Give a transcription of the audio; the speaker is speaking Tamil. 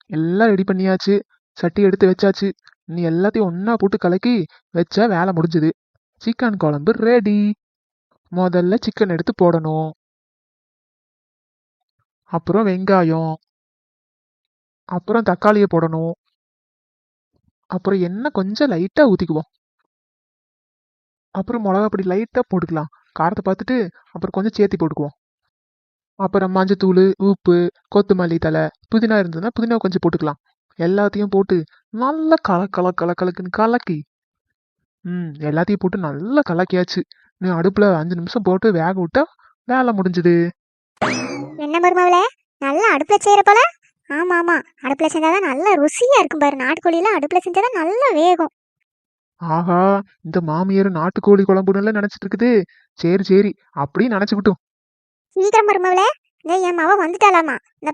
எல்லாம் ரெடி பண்ணியாச்சு. சட்டி எடுத்து வச்சாச்சு. நீ எல்லாத்தையும் ஒண்ணா போட்டு கலக்கி வச்சா வேலை முடிஞ்சுது. சிக்கன் குழம்பு ரெடி. முதல்ல சிக்கன் எடுத்து போடணும். அப்புறம் வெங்காயம், அப்புறம் தக்காளியை போடணும். அப்புறம் எண்ணெய் கொஞ்சம் லைட்டா ஊத்திக்குவோம். அப்புறம் மிளகா பொடி லைட்டா போட்டுக்கலாம், காரத்தை பார்த்துட்டு. அப்புறம் கொஞ்சம் சேர்த்தி போட்டுக்குவோம். அப்புறம் மஞ்சத்தூள், உப்பு, கொத்தமல்லி தழை, புதினா இருந்ததுன்னா புதினா கொஞ்சம் போட்டுக்கலாம். எல்லாத்தையும் போட்டு நல்லா கலக்குன்னு கலக்கி எல்லாத்தையும் போட்டு நல்லா கலக்கியாச்சு. நீ அடுப்புல 5 நிமிஷம் போட்டு வேக விட்டா வேலை முடிஞ்சுது. என்ன மருமவளே, நல்லா அடுப்புல செய்யற போல. ஆமா ஆமா, அடுப்புல செஞ்சாதான் நல்லா ருசியா இருக்கும் பாரு. நாட்டுக்கோழிலாம் அடுப்புல செஞ்சாதான் நல்லா வேகும். ஆஹா, இந்த மாமியார் நாட்டுக்கோழி குழம்புன்னு நினைச்சிட்டு இருக்குது. சரி சரி, அப்படியே நினைச்சுக்கிட்டும். சீக்கிரம் மருமவளே, இந்த என் மவ வந்துட்டாலாமா. இந்த